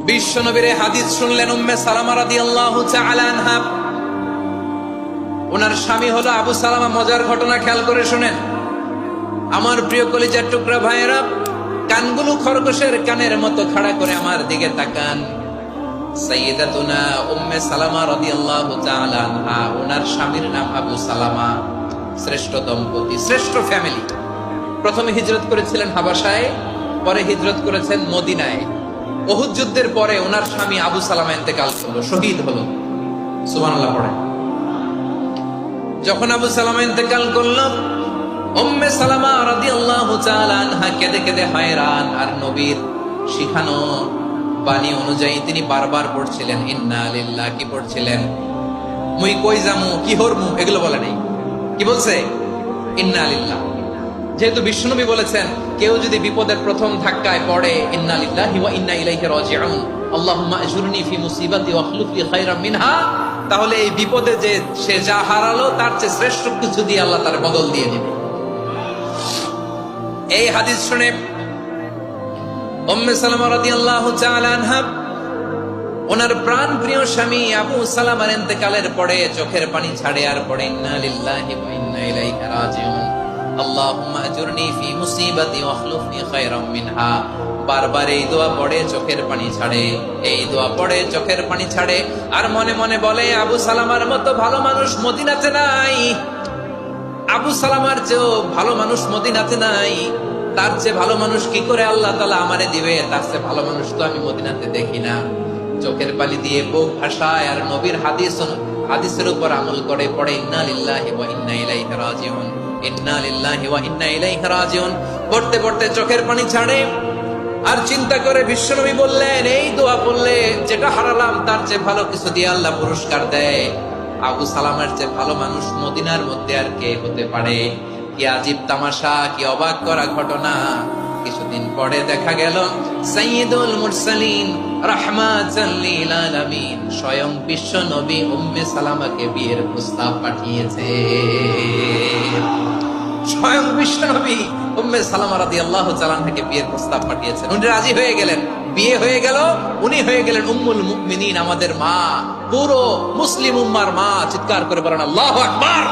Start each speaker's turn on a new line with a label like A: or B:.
A: বিশ্বনবীর হাদিস শুনলেন উম্মে সালামা রাদিয়াল্লাহু তাআলা আনহা। ওনার স্বামী হলো আবু সালামা। মজার ঘটনা খেয়াল করে শুনেন আমার প্রিয় কলিজার টুকরা ভাইয়েরা। কানগুলো খরগোশের কানের মতো খাড়া করে আমার দিকে তাকান। সাইয়্যিদাতুনা উম্মে সালামা রাদিয়াল্লাহু তাআলা আনহা, ওনার স্বামীর নাম আবু সালামা। শ্রেষ্ঠ দম্পতি, শ্রেষ্ঠ ফ্যামিলি। প্রথমে হিজরত করেছিলেন হাবাসায়, পরে হিজরত করেছেন মদিনায়। উহুদ যুদ্ধের পরে ওনার স্বামী আবু সালামা ইন্তেকাল করলো, শহীদ হলো। সুবহানাল্লাহ পড়ে। যখন আবু সালামা ইন্তেকাল করলো, উম্মে সালামা রাদিয়াল্লাহু তাআলা আনহা কেঁদে কেঁদে হায়রান। আর নবীর শিখানো বাণী অনুযায়ী তিনি বারবার পড়ছিলেন ইন্না লিল্লাহ। কি পড়ছিলেন? মুই কই যামু, কি হরমু, এগুলো বলে নাই। কি বলছে? ইন্না লিল্লাহ। যেহেতু বিশ্বনবী বলেছেন কেউ যদি বিপদের প্রথম ধাক্কায় পড়ে ইন্না লিল্লাহি ওয়া ইন্না ইলাইহি রাজিউন, আল্লাহুম্মা আজুরনি ফি মুসিবাতি ওয়া আখলুফ লি খায়রাম মিনহা, তাহলে এই বিপদে যে সে যা হারালো তার চেয়ে শ্রেষ্ঠ কিছু দিয়ে আল্লাহ তার বদল দিয়ে দিবে। এই হাদিস শুনে উম্মে সালামা রাদিয়াল্লাহু তাআলা আনহা ওনার প্রাণ প্রিয় স্বামী আবু সালামার ইন্তেকালের পরে চোখের পানি ছাড়ে আর পড়ে ইন্না লিল্লাহি ওয়া ইন্না ইলাইহি রাজিউন, আল্লাহুম্মা আজুরনি ফি মুসিবাতি ওয়া আখলুফনি খায়রাম মিনহা। বারবার এই দোয়া পড়ে চোখের পানি ছাড়ে, এই দোয়া পড়ে চোখের পানি ছাড়ে। আর মনে মনে বলে আবু সালামার মতো ভালো মানুষ মদিনাতে নাই, আবু সালামার চেয়েও ভালো মানুষ মদিনাতে নাই। তার চেয়ে ভালো মানুষ কি করে আল্লাহ তাআলা আমারে দিবে? তার চেয়ে ভালো মানুষ তো আমি মদিনাতে দেখি না। চোখের পানি দিয়ে বুক ভাসায় আর নবীর হাদিসের উপর আমল করে পড়ে ইন্না লিল্লাহি ওয়া ইন্না ইলাইহি রাজিউন, ইন্না লিল্লাহি ওয়া ইন্না ইলাইহি রাজিউন। পড়তে পড়তে চোখের পানি ছাড়ে আর চিন্তা করে বিশ্বনবী বললেন এই দোয়া পড়লে যেটা হারালাম তার চেয়ে ভালো কিছু দিয়ে আল্লাহ পুরস্কার দেয়। আবু সালামের চেয়ে ভালো মানুষ মদিনার মধ্যে আর কে হতে পারে? কি আজীব তামাশা, কি অবাক করা ঘটনা। কিছুদিন পরে দেখা গেল সাইয়্যিদুল মুরসালিন রাহমাতাল লিল আলামিন স্বয়ং বিশ্ব নবী উম্মে সালামাকে বিয়ের প্রস্তাব পাঠিয়েছে। স্বয়ং বিশ্ব নবী উম্মে সালামা রাদিয়াল্লাহু তাআলা থেকে বিয়ের প্রস্তাব পাঠিয়েছেন। উনি রাজি হয়ে গেলেন, বিয়ে হয়ে গেল। উনি হয়ে গেলেন উম্মুল মুমিনিন, আমাদের মা, পুরো মুসলিম উম্মার মা। চিৎকার করে বলেন আল্লাহু আকবার।